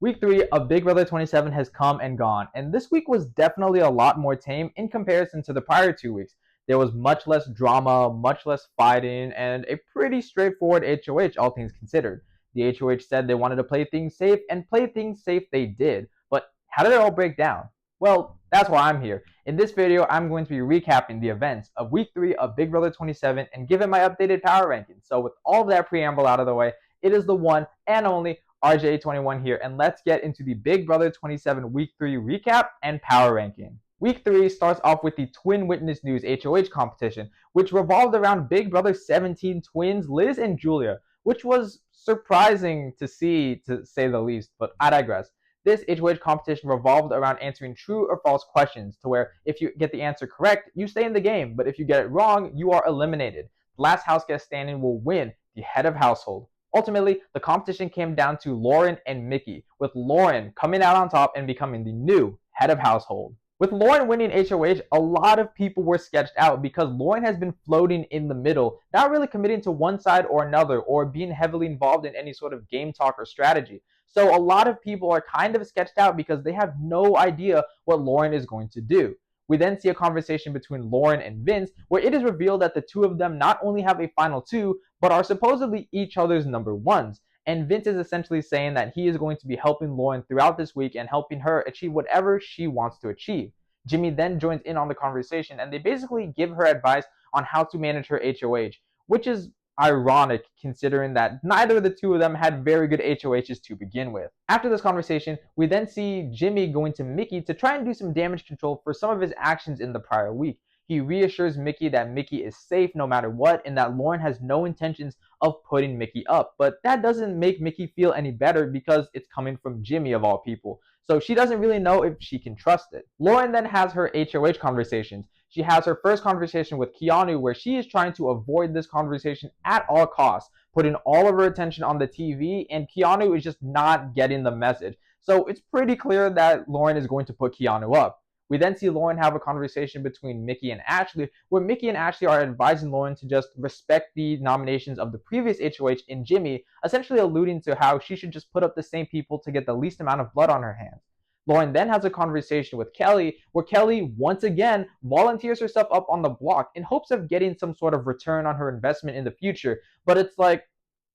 Week 3 of Big Brother 27 has come and gone, and this week was definitely a lot more tame in comparison to the prior 2 weeks. There was much less drama, much less fighting, and a pretty straightforward HOH, all things considered. The HOH said they wanted to play things safe, and play things safe they did. But how did it all break down? Well, that's why I'm here. In this video, I'm going to be recapping the events of Week 3 of Big Brother 27 and giving my updated power rankings. So with all of that preamble out of the way, it is the one and only RJ21 here, and let's get into the Big Brother 27 Week 3 recap and power ranking. Week 3 starts off with the Twin Witness News HOH competition, which revolved around Big Brother 17 twins Liz and Julia, which was surprising to see, to say the least, but I digress. This HOH competition revolved around answering true or false questions, to where if you get the answer correct, you stay in the game, but if you get it wrong, you are eliminated. The last house guest standing will win the head of household. Ultimately, the competition came down to Lauren and Mickey, with Lauren coming out on top and becoming the new head of household. With Lauren winning HOH, a lot of people were sketched out because Lauren has been floating in the middle, not really committing to one side or another or being heavily involved in any sort of game talk or strategy. So a lot of people are kind of sketched out because they have no idea what Lauren is going to do. We then see a conversation between Lauren and Vince where it is revealed that the two of them not only have a final two, but are supposedly each other's number ones. And Vince is essentially saying that he is going to be helping Lauren throughout this week and helping her achieve whatever she wants to achieve. Jimmy then joins in on the conversation and they basically give her advice on how to manage her HOH, which is ironic considering that neither of the two of them had very good HOHs to begin with. After this conversation, we then see Jimmy going to Mickey to try and do some damage control for some of his actions in the prior week. He reassures Mickey that Mickey is safe no matter what and that Lauren has no intentions of putting Mickey up. But that doesn't make Mickey feel any better because it's coming from Jimmy of all people. So she doesn't really know if she can trust it. Lauren then has her HOH conversations. She has her first conversation with Keanu where she is trying to avoid this conversation at all costs, putting all of her attention on the TV, and Keanu is just not getting the message. So it's pretty clear that Lauren is going to put Keanu up. We then see Lauren have a conversation between Mickey and Ashley, where Mickey and Ashley are advising Lauren to just respect the nominations of the previous HOH in Jimmy, essentially alluding to how she should just put up the same people to get the least amount of blood on her hands. Lauren then has a conversation with Kelley, where Kelley once again volunteers herself up on the block in hopes of getting some sort of return on her investment in the future. But it's like,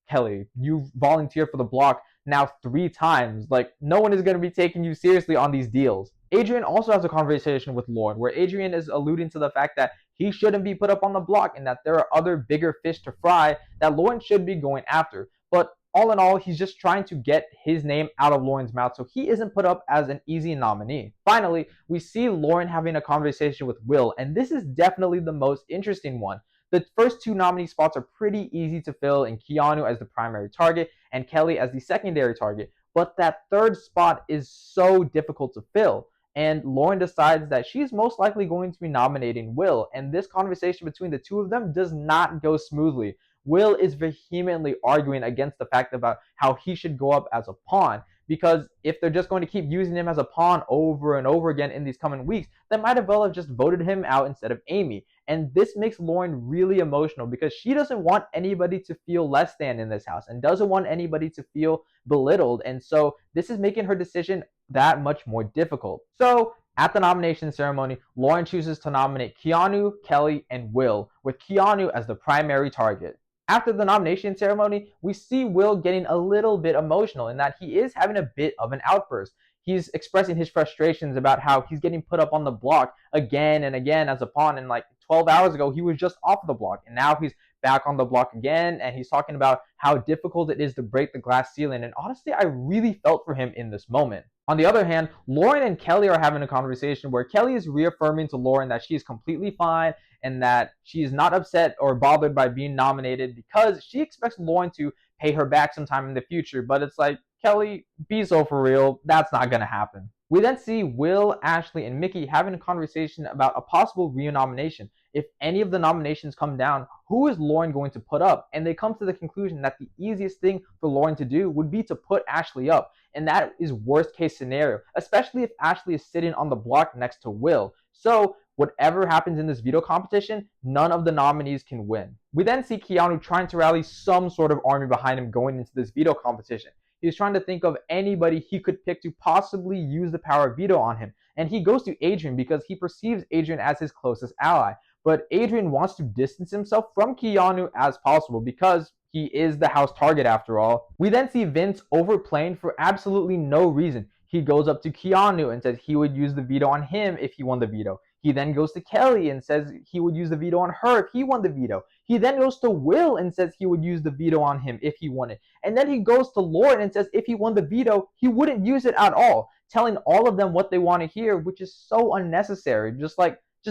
Kelley, you volunteered for the block now 3 times. Like, no one is going to be taking you seriously on these deals. Adrian also has a conversation with Lauren where Adrian is alluding to the fact that he shouldn't be put up on the block and that there are other bigger fish to fry that Lauren should be going after. But all in all, he's just trying to get his name out of Lauren's mouth so he isn't put up as an easy nominee. Finally, we see Lauren having a conversation with Will, and this is definitely the most interesting one. The first 2 nominee spots are pretty easy to fill, in Keanu as the primary target and Kelley as the secondary target, but that third spot is so difficult to fill. And Lauren decides that she's most likely going to be nominating Will, and this conversation between the two of them does not go smoothly. Will is vehemently arguing against the fact about how he should go up as a pawn, because if they're just going to keep using him as a pawn over and over again in these coming weeks, they might as well have just voted him out instead of Amy. And this makes Lauren really emotional because she doesn't want anybody to feel less than in this house and doesn't want anybody to feel belittled. And so this is making her decision that much more difficult. So at the nomination ceremony, Lauren chooses to nominate Keanu, Kelley, and Will, with Keanu as the primary target. After the nomination ceremony, we see Will getting a little bit emotional in that he is having a bit of an outburst. He's expressing his frustrations about how he's getting put up on the block again and again as a pawn, and like 12 hours ago he was just off the block and now he's back on the block again, and he's talking about how difficult it is to break the glass ceiling. And honestly, I really felt for him in this moment. On the other hand, Lauren and Kelley are having a conversation where Kelley is reaffirming to Lauren that she is completely fine and that she is not upset or bothered by being nominated because she expects Lauren to pay her back sometime in the future. But it's like, Kelley, be so for real, that's not going to happen. We then see Will, Ashley, and Mickey having a conversation about a possible re-nomination. If any of the nominations come down, who is Lauren going to put up? And they come to the conclusion that the easiest thing for Lauren to do would be to put Ashley up. And that is worst case scenario, especially if Ashley is sitting on the block next to Will. So whatever happens in this veto competition, none of the nominees can win. We then see Keanu trying to rally some sort of army behind him going into this veto competition. He's trying to think of anybody he could pick to possibly use the power of veto on him. And he goes to Adrian because he perceives Adrian as his closest ally. But Adrian wants to distance himself from Keanu as possible because he is the house target after all. We then see Vince overplaying for absolutely no reason. He goes up to Keanu and says he would use the veto on him if he won the veto. He then goes to Kelley and says he would use the veto on her if he won the veto. He then goes to Will and says he would use the veto on him if he won it. And then he goes to Lauren and says if he won the veto, he wouldn't use it at all, telling all of them what they want to hear, which is so unnecessary. Just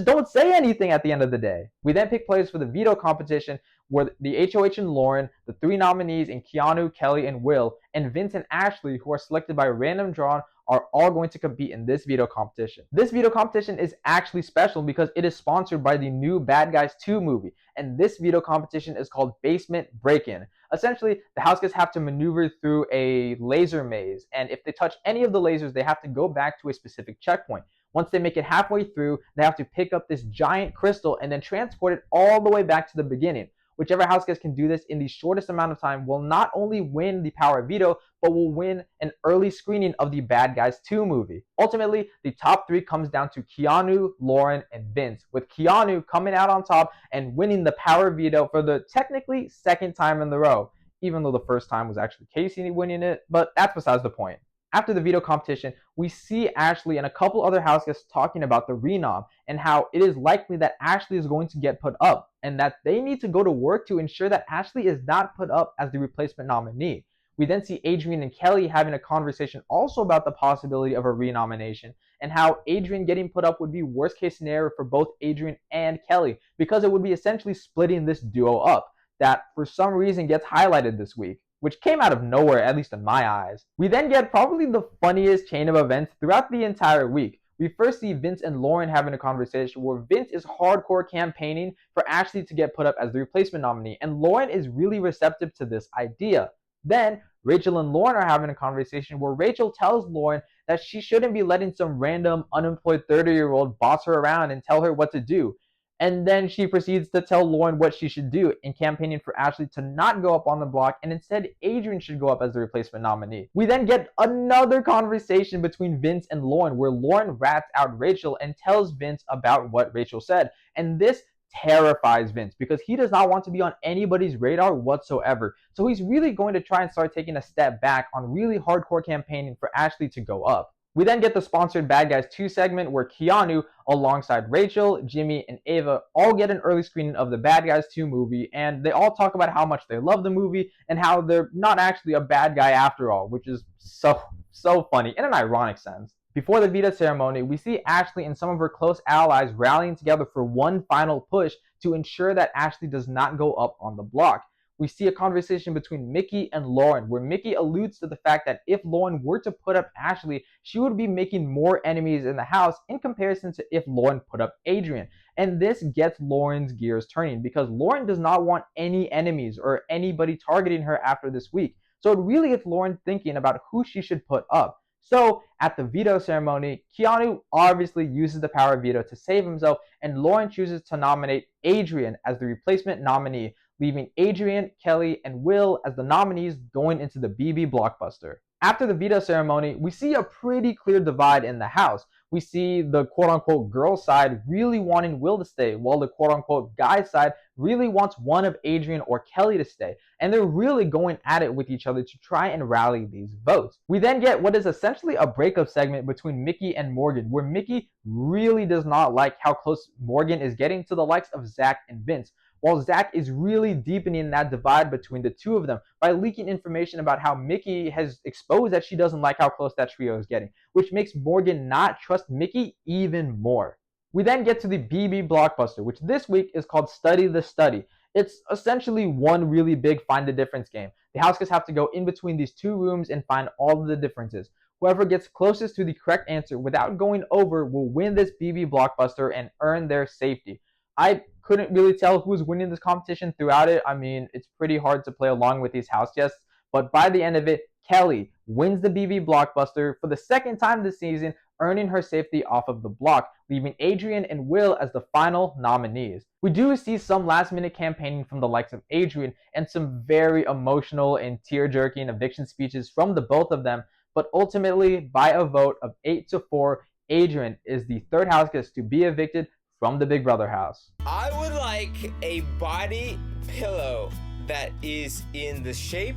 don't say anything at the end of the day. We then pick players for the veto competition where the HOH and Lauren, the three nominees in Keanu, Kelley, and Will, and Vince and Ashley, who are selected by random draw, are all going to compete in this veto competition. This veto competition is actually special because it is sponsored by the new Bad Guys 2 movie, and this veto competition is called Basement Break-In. Essentially, the house guests have to maneuver through a laser maze, and if they touch any of the lasers, they have to go back to a specific checkpoint. Once they make it halfway through, they have to pick up this giant crystal and then transport it all the way back to the beginning. Whichever house guest can do this in the shortest amount of time will not only win the power of veto, but will win an early screening of the Bad Guys 2 movie. Ultimately, the top three comes down to Keanu, Lauren, and Vince, with Keanu coming out on top and winning the power of veto for the technically second time in the row, even though the first time was actually Casey winning it, but that's besides the point. After the veto competition, we see Ashley and a couple other house guests talking about the renom and how it is likely that Ashley is going to get put up and that they need to go to work to ensure that Ashley is not put up as the replacement nominee. We then see Adrian and Kelley having a conversation also about the possibility of a renomination and how Adrian getting put up would be worst case scenario for both Adrian and Kelley because it would be essentially splitting this duo up that for some reason gets highlighted this week, which came out of nowhere, at least in my eyes. We then get probably the funniest chain of events throughout the entire week. We first see Vince and Lauren having a conversation where Vince is hardcore campaigning for Ashley to get put up as the replacement nominee, and Lauren is really receptive to this idea. Then Rachel and Lauren are having a conversation where Rachel tells Lauren that she shouldn't be letting some random unemployed 30-year-old boss her around and tell her what to do. And then she proceeds to tell Lauren what she should do in campaigning for Ashley to not go up on the block, and instead Adrian should go up as the replacement nominee. We then get another conversation between Vince and Lauren where Lauren rats out Rachel and tells Vince about what Rachel said. And this terrifies Vince because he does not want to be on anybody's radar whatsoever. So he's really going to try and start taking a step back on really hardcore campaigning for Ashley to go up. We then get the sponsored Bad Guys 2 segment where Keanu, alongside Rachel, Jimmy, and Ava, all get an early screening of the Bad Guys 2 movie, and they all talk about how much they love the movie and how they're not actually a bad guy after all, which is so funny in an ironic sense. Before the veto ceremony, we see Ashley and some of her close allies rallying together for one final push to ensure that Ashley does not go up on the block. We see a conversation between Mickey and Lauren where Mickey alludes to the fact that if Lauren were to put up Ashley, she would be making more enemies in the house in comparison to if Lauren put up Adrian. And this gets Lauren's gears turning because Lauren does not want any enemies or anybody targeting her after this week. So it really gets Lauren thinking about who she should put up. So at the veto ceremony, Keanu obviously uses the power of veto to save himself, and Lauren chooses to nominate Adrian as the replacement nominee, leaving Adrian, Kelley, and Will as the nominees going into the BB blockbuster. After the veto ceremony, we see a pretty clear divide in the house. We see the quote-unquote girl side really wanting Will to stay, while the quote-unquote guy side really wants one of Adrian or Kelley to stay. And they're really going at it with each other to try and rally these votes. We then get what is essentially a breakup segment between Mickey and Morgan, where Mickey really does not like how close Morgan is getting to the likes of Zach and Vince, while Zach is really deepening that divide between the two of them by leaking information about how Mickey has exposed that she doesn't like how close that trio is getting, which makes Morgan not trust Mickey even more. We then get to the BB blockbuster, which this week is called Study the Study. It's essentially one really big find the difference game. The house guests have to go in between these two rooms and find all of the differences. Whoever gets closest to the correct answer without going over will win this BB blockbuster and earn their safety. I couldn't really tell who was winning this competition throughout it. I mean, it's pretty hard to play along with these house guests, but by the end of it, Kelley, wins the BB Blockbuster for the second time this season, earning her safety off of the block, leaving Adrian and Will as the final nominees. We do see some last-minute campaigning from the likes of Adrian and some very emotional and tear-jerking eviction speeches from the both of them, but ultimately, by a vote of 8-4, Adrian is the third house guest to be evicted from the Big Brother house. I would like a body pillow that is in the shape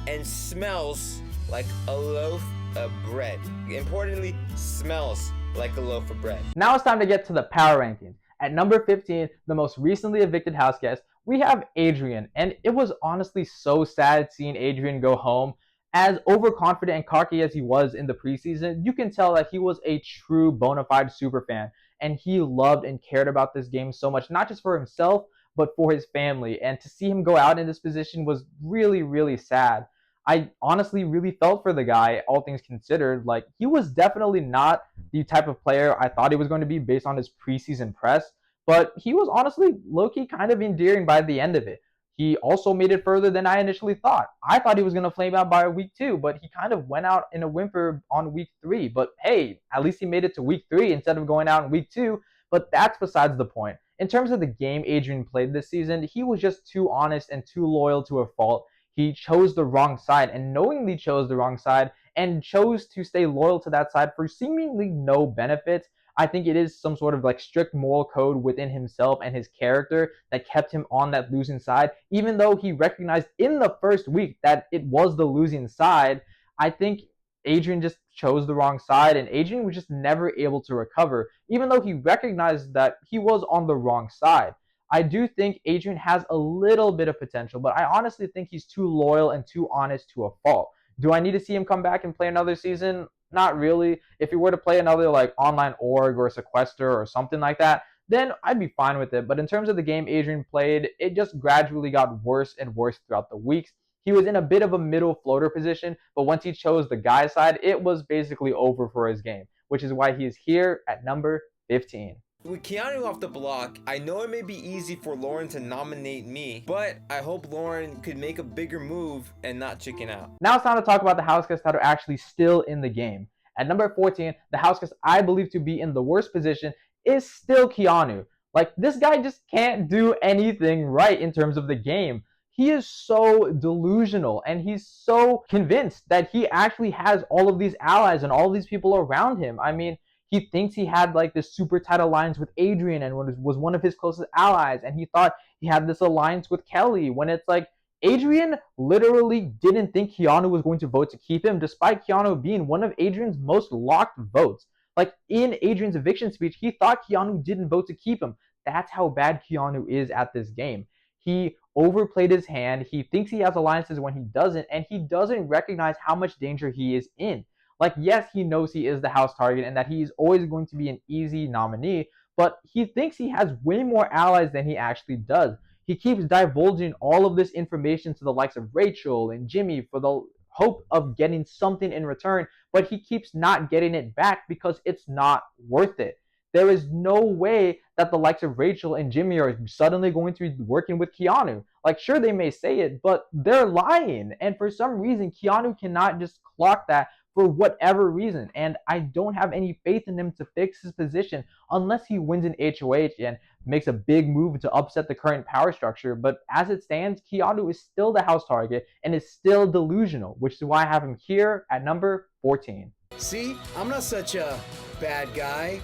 and smells like a loaf of bread. Importantly, smells like a loaf of bread. Now it's time to get to the power rankings. At number 15, the most recently evicted house guest, we have Adrian, and it was honestly so sad seeing Adrian go home. As overconfident and cocky as he was in the preseason, you can tell that he was a true bona fide superfan, and he loved and cared about this game so much, not just for himself, but for his family. And to see him go out in this position was really, really sad. I honestly really felt for the guy, all things considered. Like, he was definitely not the type of player I thought he was going to be based on his preseason press, but he was honestly low-key kind of endearing by the end of it. He also made it further than I initially thought. I thought he was going to flame out by week 2, but he kind of went out in a whimper on week 3. But hey, at least he made it to week 3 instead of going out in week 2. But that's besides the point. In terms of the game Adrian played this season, he was just too honest and too loyal to a fault. He chose the wrong side and knowingly chose the wrong side and chose to stay loyal to that side for seemingly no benefit. I think it is some sort of like strict moral code within himself and his character that kept him on that losing side, even though he recognized in the first week that it was the losing side. I think Adrian just chose the wrong side, and Adrian was just never able to recover, even though he recognized that he was on the wrong side. I do think Adrian has a little bit of potential, but I honestly think he's too loyal and too honest to a fault. Do I need to see him come back and play another season? Not really. If he were to play another like online org or sequester or something like that, then I'd be fine with it. But in terms of the game Adrian played, it just gradually got worse and worse throughout the weeks. He was in a bit of a middle floater position, but once he chose the guy side, it was basically over for his game, which is why he is here at number 15. With Keanu off the block, I know it may be easy for Lauren to nominate me, but I hope Lauren could make a bigger move and not chicken out. Now it's time to talk about the house guests that are actually still in the game. At number 14, the house guest I believe to be in the worst position is still Keanu. Like, this guy just can't do anything right in terms of the game. He is so delusional and he's so convinced that he actually has all of these allies and all of these people around him. I mean, he thinks he had like this super tight alliance with Adrian and was one of his closest allies, and he thought he had this alliance with Kelley, when it's like Adrian literally didn't think Keanu was going to vote to keep him, despite Keanu being one of Adrian's most locked votes. Like, in Adrian's eviction speech, he thought Keanu didn't vote to keep him. That's how bad Keanu is at this game. He overplayed his hand. He thinks he has alliances when he doesn't, and he doesn't recognize how much danger he is in. Like, yes, he knows he is the house target and that he's always going to be an easy nominee, but he thinks he has way more allies than he actually does. He keeps divulging all of this information to the likes of Rachel and Jimmy for the hope of getting something in return, but he keeps not getting it back because it's not worth it. There is no way that the likes of Rachel and Jimmy are suddenly going to be working with Keanu. Like, sure, they may say it, but they're lying. And for some reason, Keanu cannot just clock that for whatever reason, and I don't have any faith in him to fix his position unless he wins an HOH and makes a big move to upset the current power structure. But as it stands, Keanu is still the house target and is still delusional, which is why I have him here at number 14. See, I'm not such a bad guy.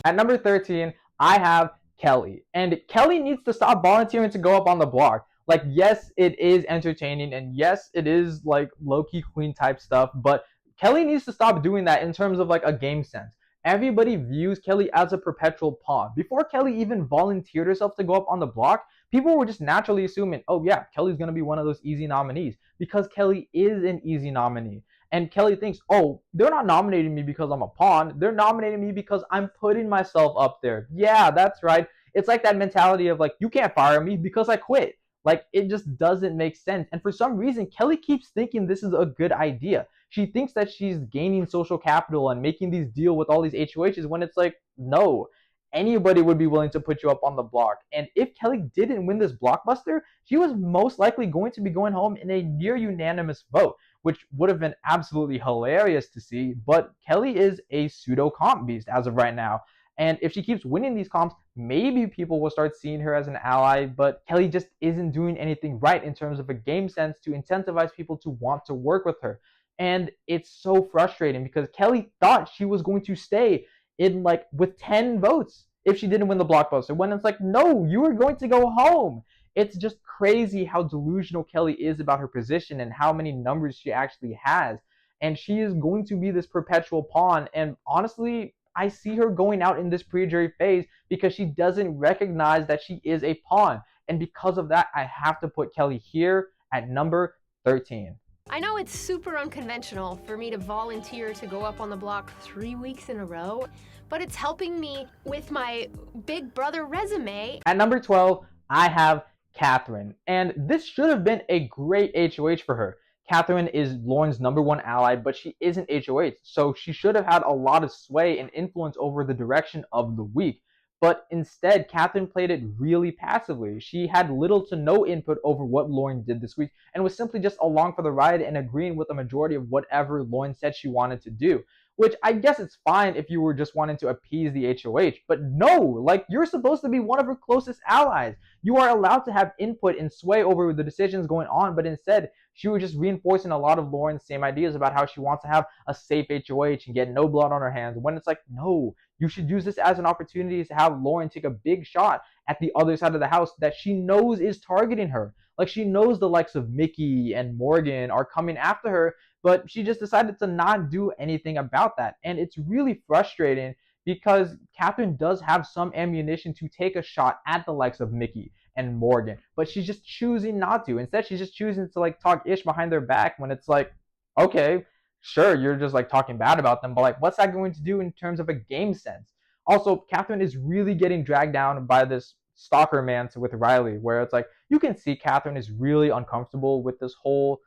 At number 13, I have Kelley, and Kelley needs to stop volunteering to go up on the block. Like, yes, it is entertaining, and yes, it is like low-key queen type stuff, but Kelley needs to stop doing that in terms of like a game sense. Everybody views Kelley as a perpetual pawn. Before Kelley even volunteered herself to go up on the block, people were just naturally assuming, oh yeah, Kelley's going to be one of those easy nominees, because Kelley is an easy nominee. And Kelley thinks, oh, they're not nominating me because I'm a pawn. They're nominating me because I'm putting myself up there. Yeah, that's right. It's like that mentality of like, you can't fire me because I quit. Like, it just doesn't make sense. And for some reason, Kelley keeps thinking this is a good idea. She thinks that she's gaining social capital and making these deals with all these HOHs, when it's like, no, anybody would be willing to put you up on the block. And if Kelley didn't win this blockbuster, she was most likely going to be going home in a near unanimous vote, which would have been absolutely hilarious to see. But Kelley is a pseudo comp beast as of right now. And if she keeps winning these comps, maybe people will start seeing her as an ally. But Kelley just isn't doing anything right in terms of a game sense to incentivize people to want to work with her. And it's so frustrating because Kelley thought she was going to stay in like with 10 votes if she didn't win the blockbuster. When it's like, no, you are going to go home. It's just crazy how delusional Kelley is about her position and how many numbers she actually has. And she is going to be this perpetual pawn. And honestly, I see her going out in this pre-jury phase because she doesn't recognize that she is a pawn. And because of that, I have to put Kelley here at number 13. I know it's super unconventional for me to volunteer to go up on the block 3 weeks in a row, but it's helping me with my big brother resume. At number 12, I have Katherine. And this should have been a great HOH for her. Katherine is Lauren's #1 ally, but she isn't HOH, so she should have had a lot of sway and influence over the direction of the week. But instead, Katherine played it really passively. She had little to no input over what Lauren did this week and was simply just along for the ride and agreeing with the majority of whatever Lauren said she wanted to do. Which I guess it's fine if you were just wanting to appease the HOH, but no, like you're supposed to be one of her closest allies. You are allowed to have input and sway over the decisions going on, but instead, she was just reinforcing a lot of Lauren's same ideas about how she wants to have a safe HOH and get no blood on her hands. When it's like, no, you should use this as an opportunity to have Lauren take a big shot at the other side of the house that she knows is targeting her. Like she knows the likes of Mickey and Morgan are coming after her, but she just decided to not do anything about that. And it's really frustrating because Katherine does have some ammunition to take a shot at the likes of Mickey and Morgan, but she's just choosing not to. Instead, she's just choosing to like talk ish behind their back when it's like, okay, sure, you're just like talking bad about them, but like, what's that going to do in terms of a game sense? Also, Katherine is really getting dragged down by this stalker man with Rylie, where it's like, you can see Katherine is really uncomfortable with this whole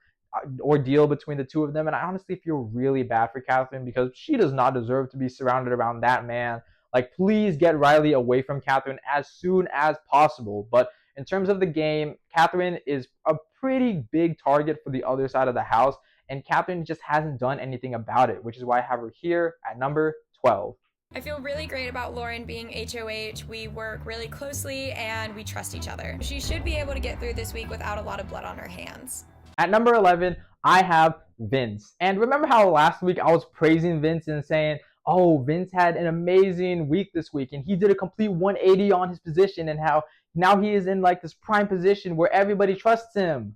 ordeal between the two of them, and I honestly feel really bad for Katherine because she does not deserve to be surrounded around that man. Like, please get Rylie away from Katherine as soon as possible. But in terms of the game, Katherine is a pretty big target for the other side of the house, and Katherine just hasn't done anything about it, which is why I have her here at number 12. I feel really great about Lauren being HOH. We work really closely and we trust each other. She should be able to get through this week without a lot of blood on her hands. At number 11, I have Vince. And remember how last week I was praising Vince and saying, oh, Vince had an amazing week this week and he did a complete 180 on his position and how now he is in like this prime position where everybody trusts him.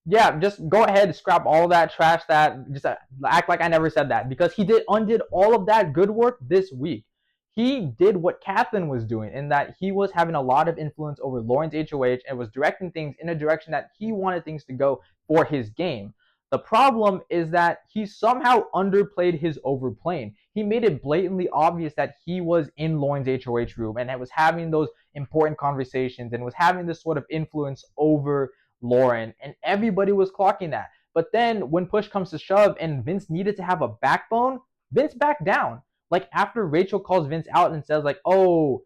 Yeah, just go ahead and scrap all that, trash that, just act like I never said that, because he undid all of that good work this week. He did what Katherine was doing in that he was having a lot of influence over Lauren's HOH and was directing things in a direction that he wanted things to go for his game. The problem is that he somehow underplayed his overplaying. He made it blatantly obvious that he was in Lauren's HOH room and was having those important conversations and was having this sort of influence over Lauren, and everybody was clocking that. But then when push comes to shove and Vince needed to have a backbone, Vince backed down. Like after Rachel calls Vince out and says like, oh,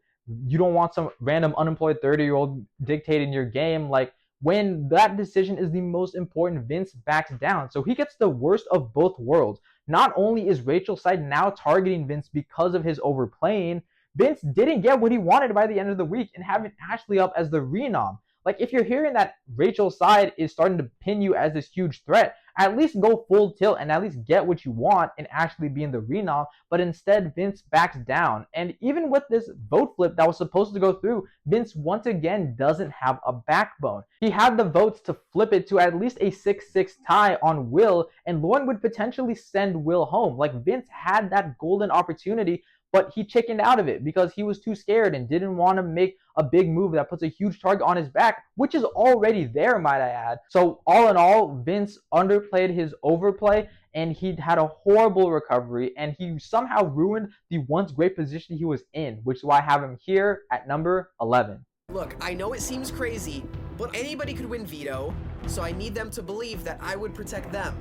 you don't want some random unemployed 30-year-old dictating your game, like when that decision is the most important, Vince backs down. So he gets the worst of both worlds. Not only is Rachel's side now targeting Vince because of his overplaying, Vince didn't get what he wanted by the end of the week and having Ashley up as the renom. Like, if you're hearing that Rachel's side is starting to pin you as this huge threat, at least go full tilt and at least get what you want and actually be in the renom. But instead, Vince backs down. And even with this vote flip that was supposed to go through, Vince once again doesn't have a backbone. He had the votes to flip it to at least a 6-6 tie on Will, and Lauren would potentially send Will home. Like, Vince had that golden opportunity, but he chickened out of it because he was too scared and didn't want to make a big move that puts a huge target on his back, which is already there, might I add. So all in all, Vince underplayed his overplay and he had a horrible recovery and he somehow ruined the once great position he was in, which is why I have him here at number 11. Look, I know it seems crazy, but anybody could win veto, so I need them to believe that I would protect them.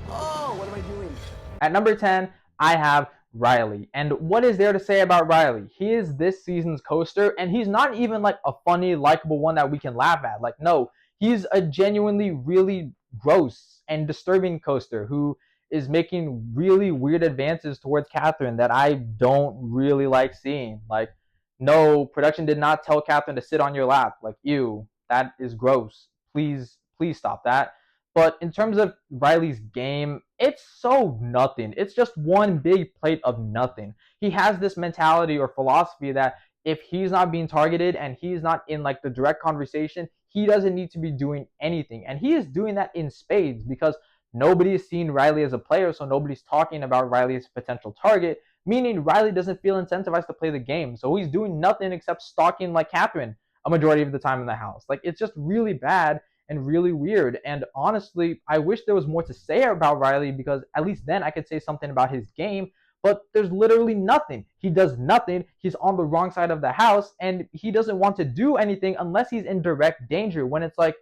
Oh, what am I doing? At number 10, I have Rylie. And what is there to say about Rylie? He is this season's coaster, and he's not even like a funny, likable one that we can laugh at. Like, no, he's a genuinely really gross and disturbing coaster who is making really weird advances towards Katherine that I don't really like seeing. Like, no, production did not tell Katherine to sit on your lap. Like, ew, that is gross. Please stop that. But in terms of Rylie's game, it's so nothing. It's just one big plate of nothing. He has this mentality or philosophy that if he's not being targeted and he's not in like the direct conversation, he doesn't need to be doing anything. And he is doing that in spades because nobody has seen Rylie as a player, so nobody's talking about Rylie as a potential target, meaning Rylie doesn't feel incentivized to play the game. So he's doing nothing except stalking like Katherine a majority of the time in the house. Like, it's just really bad and really weird. And honestly, I wish there was more to say about Rylie because at least then I could say something about his game. But there's literally nothing. He does nothing. He's on the wrong side of the house, and he doesn't want to do anything unless he's in direct danger. When it's like,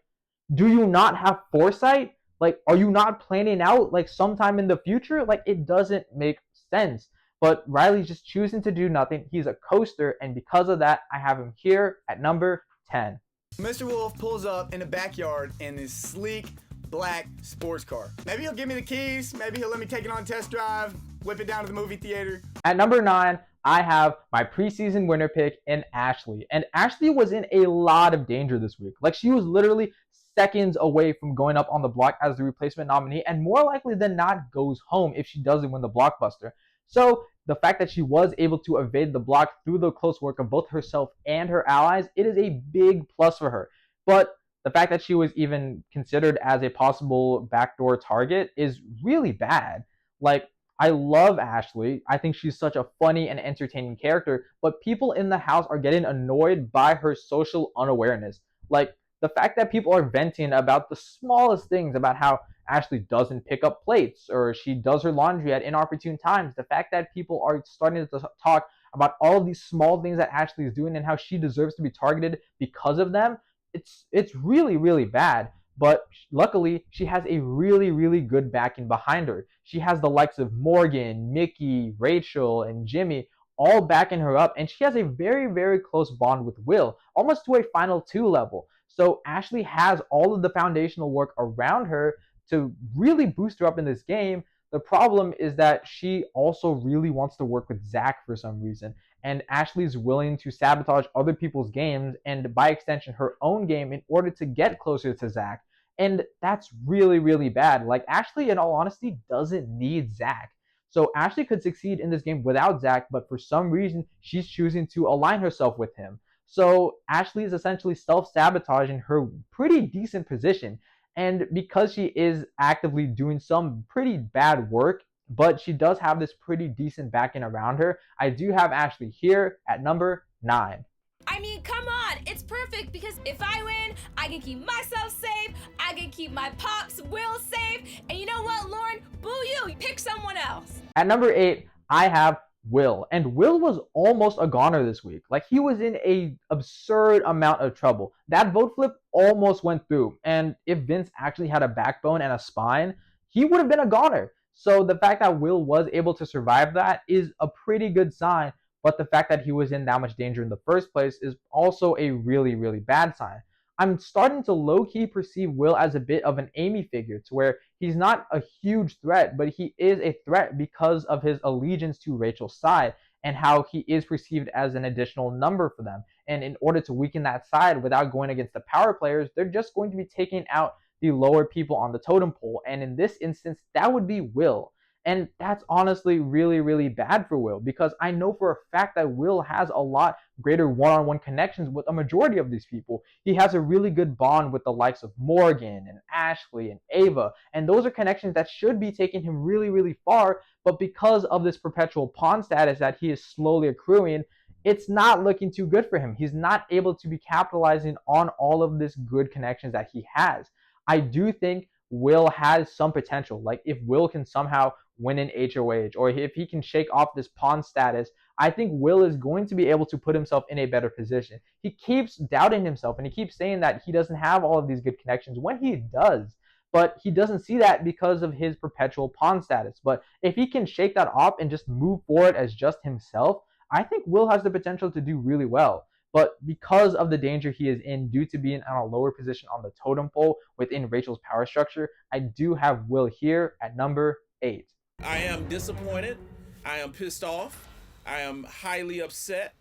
do you not have foresight? Like, are you not planning out like sometime in the future? Like, it doesn't make sense. But Rylie's just choosing to do nothing. He's a coaster, and because of that, I have him here at number 10. Mr. Wolf pulls up in the backyard in this sleek black sports car. Maybe he'll give me the keys. Maybe he'll let me take it on a test drive, whip it down to the movie theater. At number 9, I have my preseason winner pick in Ashley. And Ashley was in a lot of danger this week. Like, she was literally seconds away from going up on the block as the replacement nominee, and more likely than not goes home if she doesn't win the blockbuster. So the fact that she was able to evade the block through the close work of both herself and her allies, it is a big plus for her. But the fact that she was even considered as a possible backdoor target is really bad. Like, I love Ashley. I think she's such a funny and entertaining character, but people in the house are getting annoyed by her social unawareness. Like, the fact that people are venting about the smallest things, about how Ashley doesn't pick up plates or she does her laundry at inopportune times. The fact that people are starting to talk about all of these small things that Ashley is doing and how she deserves to be targeted because of them, it's really, really bad. But luckily, she has a really, really good backing behind her. She has the likes of Morgan, Mickey, Rachel, and Jimmy all backing her up, and she has a very, very close bond with Will, almost to a Final Two level. So Ashley has all of the foundational work around her to really boost her up in this game. The problem is that she also really wants to work with Zach for some reason. And Ashley's willing to sabotage other people's games and by extension her own game in order to get closer to Zach. And that's really, really bad. Like, Ashley, in all honesty, doesn't need Zach. So Ashley could succeed in this game without Zach, but for some reason, she's choosing to align herself with him. So Ashley is essentially self-sabotaging her pretty decent position. And because she is actively doing some pretty bad work, but she does have this pretty decent backing around her, I do have Ashley here at number 9. I mean, come on, it's perfect because if I win, I can keep myself safe, I can keep my pops Will safe, and you know what, Lauren? Boo you, pick someone else. At number 8, I have Will. And Will was almost a goner this week. Like, he was in a absurd amount of trouble. That vote flip almost went through. And if Vince actually had a backbone and a spine, he would have been a goner. So the fact that Will was able to survive that is a pretty good sign. But the fact that he was in that much danger in the first place is also a really, really bad sign. I'm starting to low-key perceive Will as a bit of an Amy figure, to where he's not a huge threat, but he is a threat because of his allegiance to Rachel's side and how he is perceived as an additional number for them. And in order to weaken that side without going against the power players, they're just going to be taking out the lower people on the totem pole. And in this instance, that would be Will. And that's honestly really, really bad for Will, because I know for a fact that Will has a lot greater one-on-one connections with a majority of these people. He has a really good bond with the likes of Morgan and Ashley and Ava, and those are connections that should be taking him really, really far, but because of this perpetual pawn status that he is slowly accruing, it's not looking too good for him. He's not able to be capitalizing on all of this good connections that he has. I do think Will has some potential. Like, if Will can somehow win an HOH, or if he can shake off this pawn status, I think Will is going to be able to put himself in a better position. He keeps doubting himself and he keeps saying that he doesn't have all of these good connections when he does, but he doesn't see that because of his perpetual pawn status. But if he can shake that off and just move forward as just himself, I think Will has the potential to do really well. but because of the danger he is in due to being on a lower position on the totem pole within Rachel's power structure, I do have Will here at number 8. I am disappointed. I am pissed off. I am highly upset.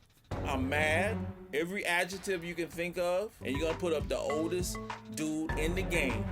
I'm mad. Every adjective you can think of, and you're gonna put up the oldest dude in the game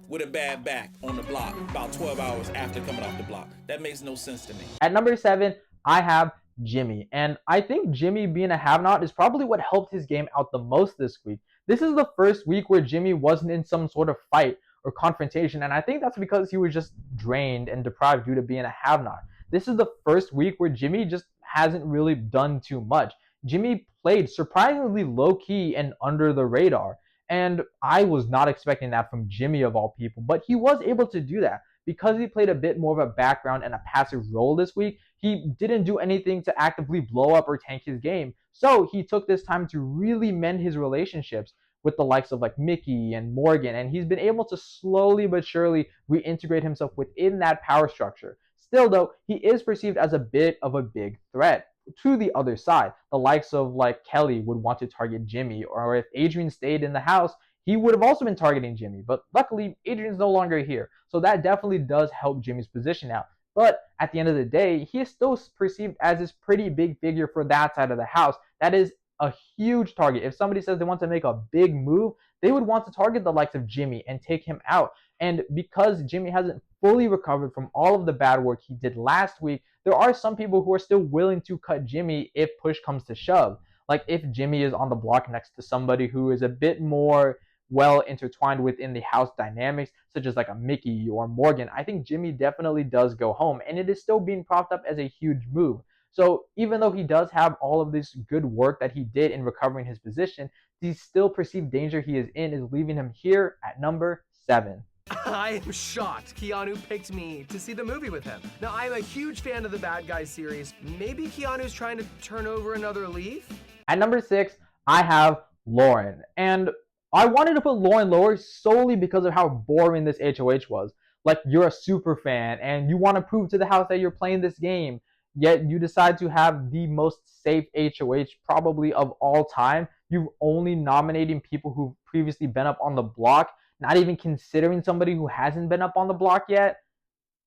with a bad back on the block about 12 hours after coming off the block. That makes no sense to me. At number 7, I have Jimmy, and I think Jimmy being a have-not is probably what helped his game out the most this week. This is the first week where Jimmy wasn't in some sort of fight or confrontation, and I think that's because he was just drained and deprived due to being a have-not. This is the first week where Jimmy just hasn't really done too much. Jimmy played surprisingly low-key and under the radar, and I was not expecting that from Jimmy of all people, but he was able to do that. Because he played a bit more of a background and a passive role this week, he didn't do anything to actively blow up or tank his game. So he took this time to really mend his relationships with the likes of like Mickey and Morgan, and he's been able to slowly but surely reintegrate himself within that power structure. Still though, he is perceived as a bit of a big threat to the other side. The likes of like Kelley would want to target Jimmy, or if Adrian stayed in the house, he would have also been targeting Jimmy, but luckily Adrian's no longer here, so that definitely does help Jimmy's position out. But at the end of the day, he is still perceived as this pretty big figure for that side of the house. That is a huge target. If somebody says they want to make a big move, they would want to target the likes of Jimmy and take him out. And because Jimmy hasn't fully recovered from all of the bad work he did last week, there are some people who are still willing to cut Jimmy if push comes to shove. Like if Jimmy is on the block next to somebody who is a bit more well intertwined within the house dynamics, such as like a Mickey or Morgan, I think Jimmy definitely does go home, and it is still being propped up as a huge move. So even though he does have all of this good work that he did in recovering his position, the still perceived danger he is in is leaving him here at number 7. I am shocked Keanu picked me to see the movie with him. Now, I'm a huge fan of the Bad Guys series. Maybe Keanu's trying to turn over another leaf? At number 6, I have Lauren, and I wanted to put Lauren lower solely because of how boring this HOH was. Like, you're a super fan and you want to prove to the house that you're playing this game, yet you decide to have the most safe HOH probably of all time. You're only nominating people who've previously been up on the block, not even considering somebody who hasn't been up on the block yet.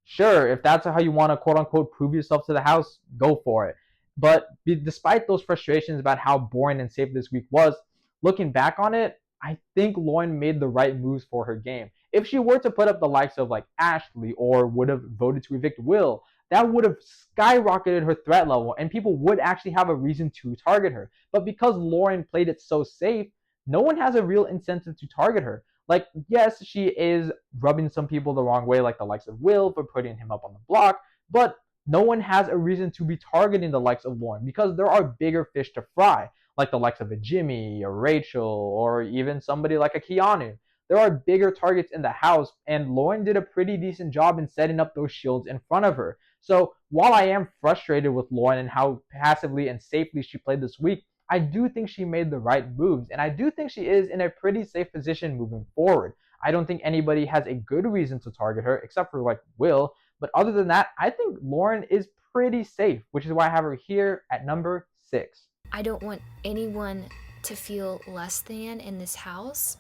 Sure, if that's how you want to quote-unquote prove yourself to the house, go for it. But despite those frustrations about how boring and safe this week was, looking back on it, I think Lauren made the right moves for her game. If she were to put up the likes of like Ashley or would have voted to evict Will, that would have skyrocketed her threat level and people would actually have a reason to target her. But because Lauren played it so safe, no one has a real incentive to target her. Like, yes, she is rubbing some people the wrong way, like the likes of Will for putting him up on the block, but no one has a reason to be targeting the likes of Lauren because there are bigger fish to fry, like the likes of a Jimmy, or Rachel, or even somebody like a Keanu. There are bigger targets in the house, and Lauren did a pretty decent job in setting up those shields in front of her. So while I am frustrated with Lauren and how passively and safely she played this week, I do think she made the right moves, and I do think she is in a pretty safe position moving forward. I don't think anybody has a good reason to target her, except for like Will, but other than that, I think Lauren is pretty safe, which is why I have her here at number 6. I don't want anyone to feel less than in this house,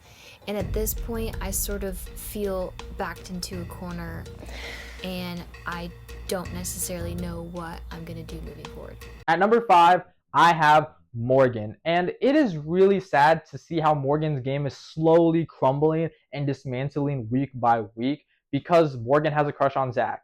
and at this point I sort of feel backed into a corner and I don't necessarily know what I'm gonna do moving forward. At number 5, I have Morgan, and it is really sad to see how Morgan's game is slowly crumbling and dismantling week by week because Morgan has a crush on Zach.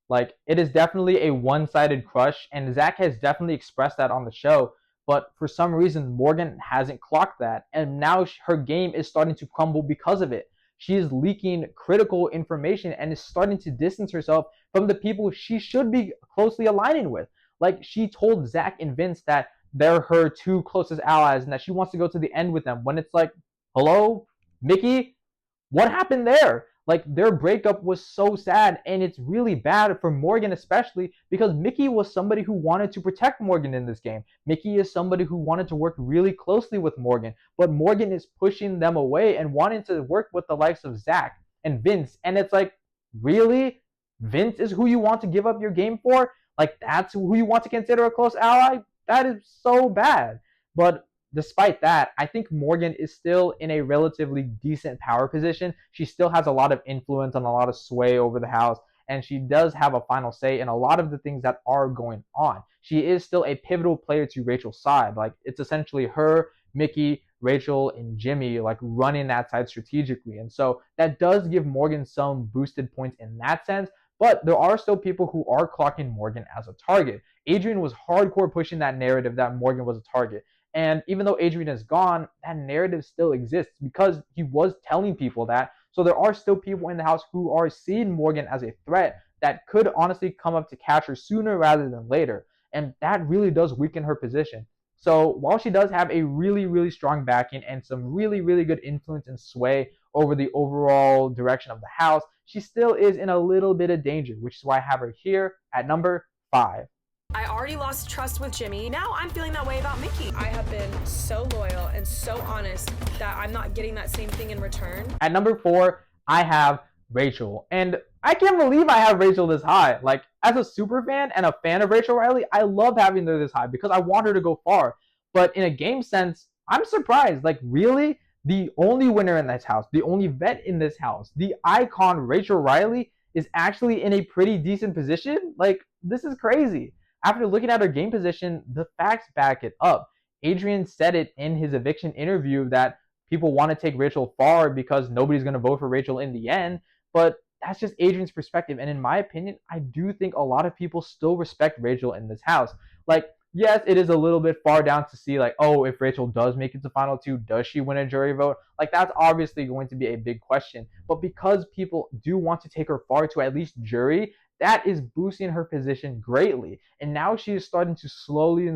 Like, it is definitely a one-sided crush, and Zach has definitely expressed that on the show, but for some reason Morgan hasn't clocked that, and now her game is starting to crumble because of it. She is leaking critical information and is starting to distance herself from the people she should be closely aligning with. Like, she told Zach and Vince that they're her two closest allies and that she wants to go to the end with them, when it's like, hello, Mickey? What happened there? Like, their breakup was so sad, and it's really bad for Morgan especially because Mickey was somebody who wanted to protect Morgan in this game. Mickey is somebody who wanted to work really closely with Morgan, but Morgan is pushing them away and wanting to work with the likes of Zach and Vince, and it's like, really? Vince is who you want to give up your game for? Like, that's who you want to consider a close ally? That is so bad. But despite that, I think Morgan is still in a relatively decent power position. She still has a lot of influence and a lot of sway over the house, and she does have a final say in a lot of the things that are going on. She is still a pivotal player to Rachel's side. Like, it's essentially her, Mickey, Rachel, and Jimmy like running that side strategically. And so that does give Morgan some boosted points in that sense. But there are still people who are clocking Morgan as a target. Adrian was hardcore pushing that narrative that Morgan was a target. And even though Adrian is gone, that narrative still exists because he was telling people that. So there are still people in the house who are seeing Morgan as a threat that could honestly come up to catch her sooner rather than later. And that really does weaken her position. So while she does have a really, really strong backing and some really, really good influence and sway over the overall direction of the house, she still is in a little bit of danger, which is why I have her here at number 5. I already lost trust with Jimmy. Now I'm feeling that way about Mickey. I have been so loyal and so honest that I'm not getting that same thing in return. At number 4, I have Rachel. And I can't believe I have Rachel this high. Like, as a super fan and a fan of Rachel Rylie, I love having her this high because I want her to go far. But in a game sense, I'm surprised. Like, really? The only winner in this house, the only vet in this house, the icon Rachel Rylie is actually in a pretty decent position? Like, this is crazy. After looking at her game position, the facts back it up. Adrian said it in his eviction interview that people want to take Rachel far because nobody's going to vote for Rachel in the end. But that's just Adrian's perspective. And in my opinion, I do think a lot of people still respect Rachel in this house. Like, yes, it is a little bit far down to see, like, oh, if Rachel does make it to final 2, does she win a jury vote? Like, that's obviously going to be a big question. But because people do want to take her far to at least jury, that is boosting her position greatly. And now she is starting to slowly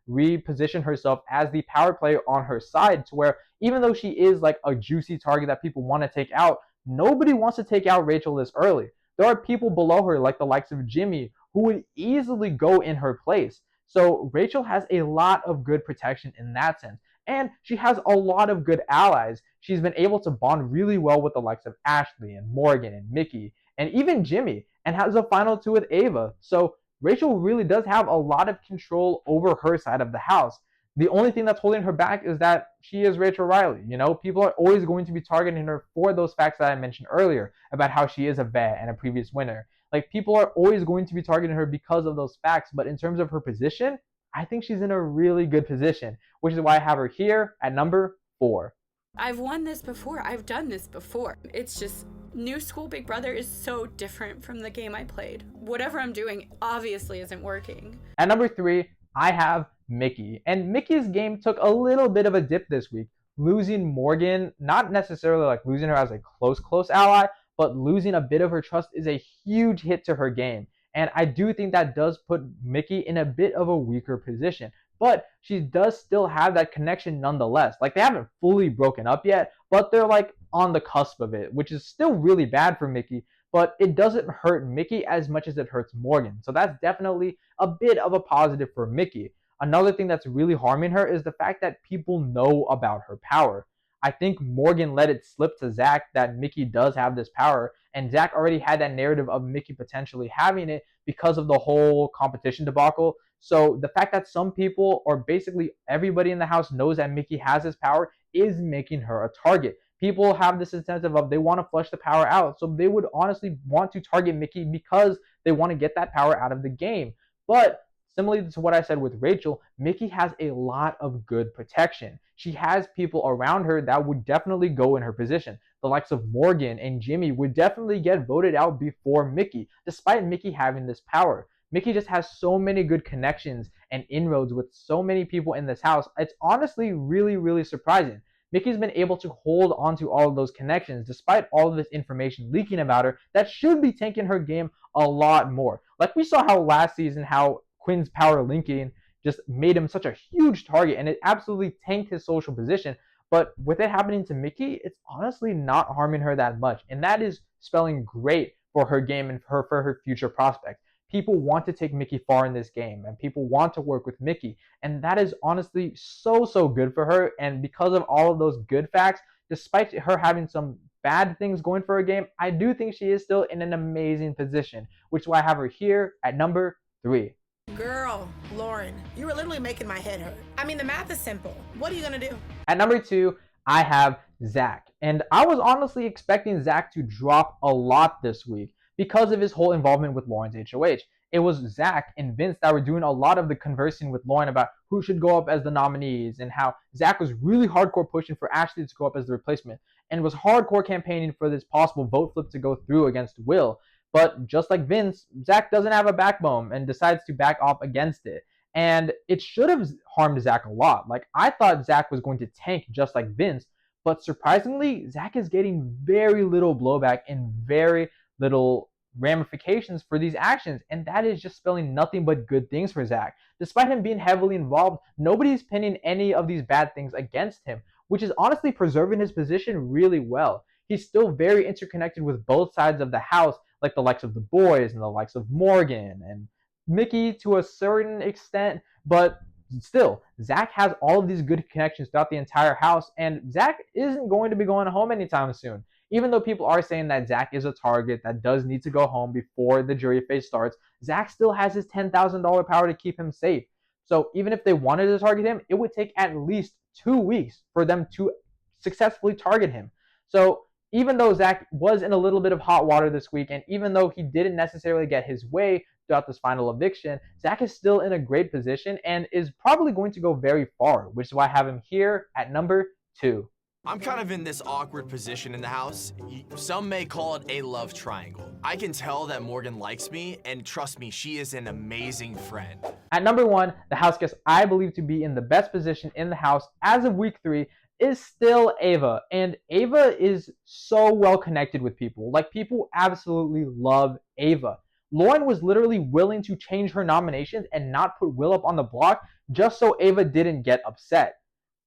reposition herself as the power player on her side, to where even though she is like a juicy target that people want to take out, nobody wants to take out Rachel this early. There are people below her, like the likes of Jimmy, who would easily go in her place. So Rachel has a lot of good protection in that sense. And she has a lot of good allies. She's been able to bond really well with the likes of Ashley and Morgan and Mickey and even Jimmy, and has a final 2 with Ava. So Rachel really does have a lot of control over her side of the house. The only thing that's holding her back is that she is Rachel Rylie. You know, people are always going to be targeting her for those facts that I mentioned earlier about how she is a vet and a previous winner. Like, people are always going to be targeting her because of those facts. But in terms of her position, I think she's in a really good position, which is why I have her here at number 4. I've won this before. I've done this before. It's just new school Big Brother is so different from the game I played. Whatever I'm doing obviously isn't working. At number 3, I have Mickey. And Mickey's game took a little bit of a dip this week, losing Morgan, not necessarily like losing her as a close ally, but losing a bit of her trust is a huge hit to her game. And I do think that does put Mickey in a bit of a weaker position. But she does still have that connection nonetheless. Like, they haven't fully broken up yet, but they're like on the cusp of it, which is still really bad for Mickey, but it doesn't hurt Mickey as much as it hurts Morgan. So that's definitely a bit of a positive for Mickey. Another thing that's really harming her is the fact that people know about her power. I think Morgan let it slip to Zach that Mickey does have this power, and Zach already had that narrative of Mickey potentially having it because of the whole competition debacle. So the fact that some people, or basically everybody in the house, knows that Mickey has this power is making her a target. People have this incentive of they want to flush the power out, so they would honestly want to target Mickey because they want to get that power out of the game. But similarly to what I said with Rachel, Mickey has a lot of good protection. She has people around her that would definitely go in her position. The likes of Morgan and Jimmy would definitely get voted out before Mickey, despite Mickey having this power. Mickey just has so many good connections and inroads with so many people in this house. It's honestly really surprising. Mickey's been able to hold on to all of those connections despite all of this information leaking about her that should be tanking her game a lot more. Like, we saw how last season, how Quinn's power linking just made him such a huge target, and it absolutely tanked his social position. But with it happening to Mickey, it's honestly not harming her that much, and that is spelling great for her game and for her future prospects. People want to take Mickey far in this game, and people want to work with Mickey, and that is honestly so good for her. And because of all of those good facts, despite her having some bad things going for her game, I do think she is still in an amazing position, which is why I have her here at number 3. Girl, Lauren, you were literally making my head hurt. I mean, the math is simple. What are you gonna do? At number 2, I have Zach. And I was honestly expecting Zach to drop a lot this week because of his whole involvement with Lauren's HOH. It was Zach and Vince that were doing a lot of the conversing with Lauren about who should go up as the nominees and how Zach was really hardcore pushing for Ashley to go up as the replacement and was hardcore campaigning for this possible vote flip to go through against Will. But just like Vince, Zach doesn't have a backbone and decides to back off against it. And it should have harmed Zach a lot. Like, I thought Zach was going to tank just like Vince, but surprisingly, Zach is getting very little blowback and very little ramifications for these actions, and that is just spelling nothing but good things for Zach. Despite him being heavily involved, nobody's pinning any of these bad things against him, which is honestly preserving his position really well. He's still very interconnected with both sides of the house, like the likes of the boys and the likes of Morgan and Mickey to a certain extent, but still, Zach has all of these good connections throughout the entire house, and Zach isn't going to be going home anytime soon. Even though people are saying that Zach is a target that does need to go home before the jury phase starts, Zach still has his $10,000 power to keep him safe. So even if they wanted to target him, it would take at least 2 weeks for them to successfully target him. So even though Zach was in a little bit of hot water this week, and even though he didn't necessarily get his way throughout this final eviction, Zach is still in a great position and is probably going to go very far, which is why I have him here at number 2. I'm kind of in this awkward position in the house. Some may call it a love triangle. I can tell that Morgan likes me, and trust me, she is an amazing friend. At number 1, the house guest I believe to be in the best position in the house as of week 3 is still Ava. And Ava is so well connected with people. Like, people absolutely love Ava. Lauren was literally willing to change her nominations and not put Will up on the block just so Ava didn't get upset.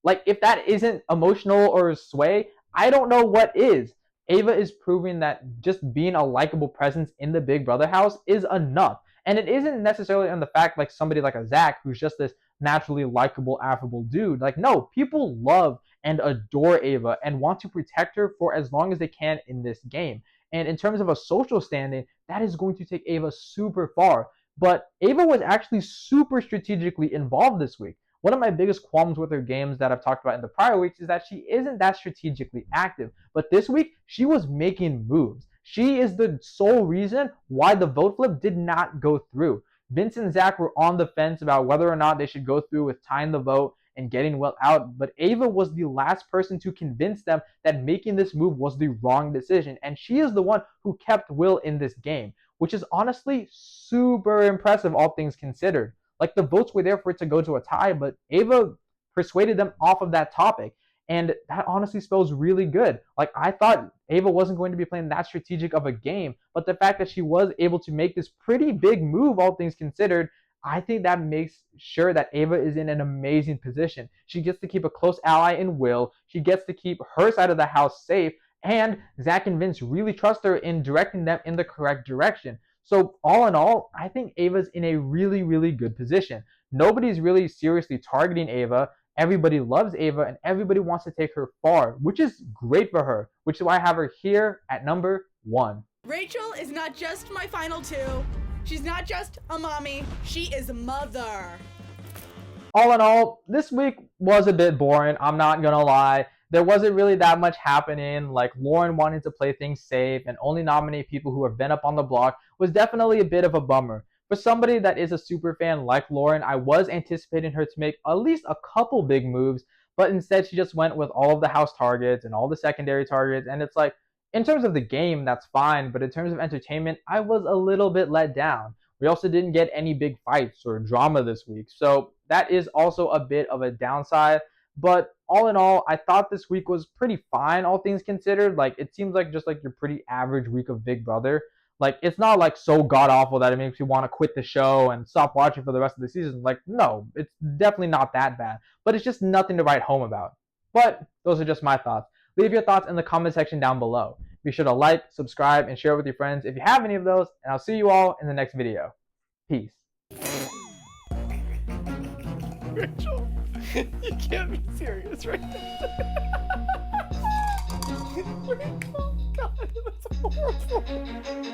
Like, if that isn't emotional or sway, I don't know what is. Ava is proving that just being a likable presence in the Big Brother house is enough. And it isn't necessarily on the fact like somebody like a Zach who's just this naturally likable, affable dude. Like, no, people love and adore Ava and want to protect her for as long as they can in this game. And in terms of a social standing, that is going to take Ava super far. But Ava was actually super strategically involved this week. One of my biggest qualms with her games that I've talked about in the prior weeks is that she isn't that strategically active. But this week, she was making moves. She is the sole reason why the vote flip did not go through. Vince and Zach were on the fence about whether or not they should go through with tying the vote and getting Will out, but Ava was the last person to convince them that making this move was the wrong decision, and she is the one who kept Will in this game, which is honestly super impressive, all things considered. Like, the votes were there for it to go to a tie, but Ava persuaded them off of that topic, and that honestly spells really good. Like, I thought Ava wasn't going to be playing that strategic of a game, but the fact that she was able to make this pretty big move, all things considered, I think that makes sure that Ava is in an amazing position. She gets to keep a close ally in Will. She gets to keep her side of the house safe. And Zach and Vince really trust her in directing them in the correct direction. So all in all, I think Ava's in a really, really good position. Nobody's really seriously targeting Ava. Everybody loves Ava and everybody wants to take her far, which is great for her, which is why I have her here at number 1. Rachel is not just my final 2. She's not just a mommy, she is a mother. All in all, this week was a bit boring, I'm not gonna lie. There wasn't really that much happening. Like, Lauren wanting to play things safe and only nominate people who have been up on the block was definitely a bit of a bummer. For somebody that is a super fan like Lauren, I was anticipating her to make at least a couple big moves, but instead she just went with all of the house targets and all the secondary targets, and it's like, in terms of the game, that's fine, but in terms of entertainment, I was a little bit let down. We also didn't get any big fights or drama this week, so that is also a bit of a downside. But all in all, I thought this week was pretty fine, all things considered. Like, it seems like just like your pretty average week of Big Brother. Like, it's not like so god-awful that it makes you want to quit the show and stop watching for the rest of the season. Like, no, it's definitely not that bad. But it's just nothing to write home about. But those are just my thoughts. Leave your thoughts in the comment section down below. Be sure to like, subscribe, and share with your friends if you have any of those. And I'll see you all in the next video. Peace. Rachel, you can't be serious right now.